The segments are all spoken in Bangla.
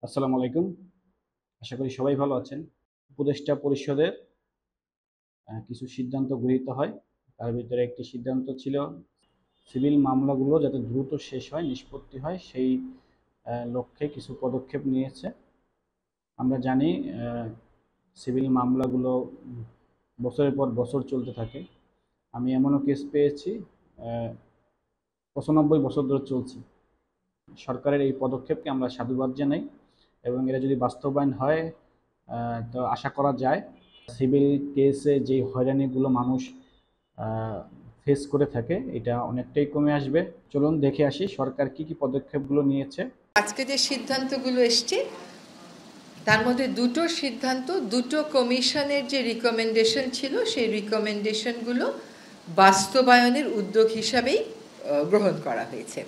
আসসালামু আলাইকুম। আশা করি সবাই ভালো আছেন। উপদেষ্টা পরিষদের কিছু সিদ্ধান্ত গৃহীত হয়। তার ভিতরে একটি সিদ্ধান্ত ছিল সিভিল মামলাগুলো যাতে দ্রুত শেষ হয়, নিষ্পত্তি হয়, সেই লক্ষ্যে কিছু পদক্ষেপ নিয়েছে। আমরা জানি সিভিল মামলাগুলো বছরের পর বছর চলতে থাকে। আমি এমনও কেস পেয়েছি ৯৫ বছর ধরে চলছে। সরকারের এই পদক্ষেপকে আমরা সাধুবাদ জানাই এবং এটা যদি বাস্তবায়ন হয় তো আশা করা যায় সিভিল কেসে যে হয়রানিগুলো মানুষ ফেস করে থাকে এটা অনেকটাই কমে আসবে। চলুন দেখে আসি সরকার কি কি পদক্ষেপগুলো নিয়েছে। আজকে যে সিদ্ধান্তগুলো এসছে তার মধ্যে দুটো সিদ্ধান্ত দুটো কমিশনের যে রিকমেন্ডেশন ছিল সেই রিকমেন্ডেশনগুলো বাস্তবায়নের উদ্যোগ হিসাবেই গ্রহণ করা হয়েছে।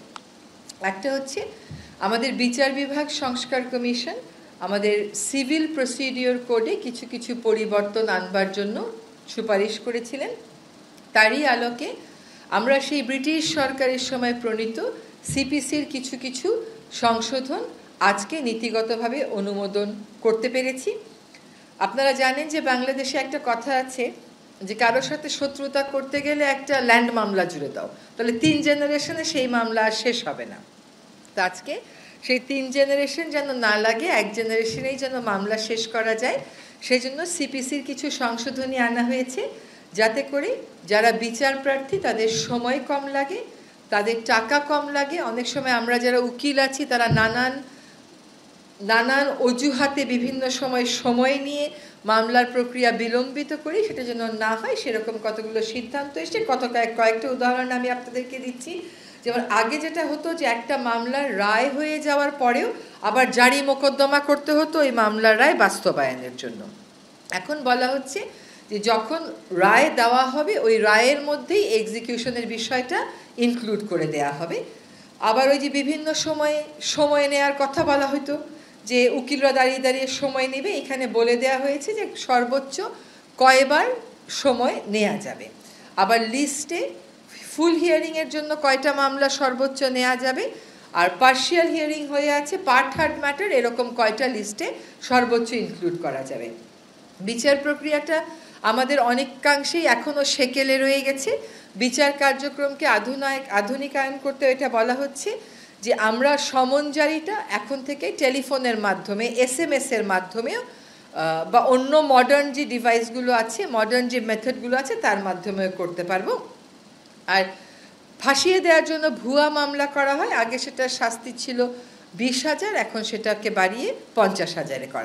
একটা হচ্ছে আমাদের বিচার বিভাগ সংস্কার কমিশন আমাদের সিভিল প্রসিডিওর কোডে কিছু কিছু পরিবর্তন আনবার জন্য সুপারিশ করেছিলেন। তারই আলোকে আমরা সেই ব্রিটিশ সরকারের সময় প্রণীত সিপিসির কিছু কিছু সংশোধন আজকে নীতিগতভাবে অনুমোদন করতে পেরেছি। আপনারা জানেন যে বাংলাদেশে একটা কথা আছে যে কারোর সাথে শত্রুতা করতে গেলে একটা ল্যান্ড মামলা জুড়ে দাও, তাহলে ৩ জেনারেশনে সেই মামলা আর শেষ হবে না। তো আজকে সেই 3 জেনারেশন যেন না লাগে, 1 জেনারেশনেই যেন মামলা শেষ করা যায়, সেই জন্য সিপিসির কিছু সংশোধনী আনা হয়েছে যাতে করে যারা বিচার প্রার্থী তাদের সময় কম লাগে, তাদের টাকা কম লাগে। অনেক সময় আমরা যারা উকিল আছি তারা নানান অজুহাতে বিভিন্ন সময় নিয়ে মামলার প্রক্রিয়া বিলম্বিত করি, সেটা যেন না হয় সেরকম কতগুলো সিদ্ধান্ত এসছে। কয়েকটা উদাহরণ আমি আপনাদেরকে দিচ্ছি। যেমন আগে যেটা হতো যে একটা মামলার রায় হয়ে যাওয়ার পরেও আবার জারি মোকদ্দমা করতে হতো ওই মামলার রায় বাস্তবায়নের জন্য। এখন বলা হচ্ছে যে যখন রায় দেওয়া হবে ওই রায়ের মধ্যেই এক্সিকিউশনের বিষয়টা ইনক্লুড করে দেয়া হবে। আবার ওই যে বিভিন্ন সময় নেওয়ার কথা বলা হতো যে উকিলরা দাঁড়িয়ে দাঁড়িয়ে সময় নেবে, এখানে বলে দেওয়া হয়েছে যে সর্বোচ্চ কয়বার সময় নেওয়া যাবে। আবার লিস্টে ফুল হিয়ারিংয়ের জন্য কয়টা মামলা সর্বোচ্চ নেওয়া যাবে, আর পার্শিয়াল হিয়ারিং হয়ে আছে পার্ট হার্ড ম্যাটার এরকম কয়টা লিস্টে সর্বোচ্চ ইনক্লুড করা যাবে। বিচার প্রক্রিয়াটা আমাদের অনেকাংশেই এখনও সেকেলে রয়ে গেছে। বিচার কার্যক্রমকে আধুনিকায়ন করতে এটা বলা হচ্ছে যে আমরা সমনজারিটা এখন থেকে টেলিফোনের মাধ্যমে, SMS-এর মাধ্যমেও বা অন্য মডার্ন যে ডিভাইসগুলো আছে, মডার্ন যে মেথডগুলো আছে তার মাধ্যমেও করতে পারবো। আর ফাঁসিয়ে দেওয়ার জন্য ভুয়া মামলা করা হয়, আগে সেটার শাস্তি ছিল 20,000, এখন সেটাকে বাড়িয়ে 50,000-এ করা।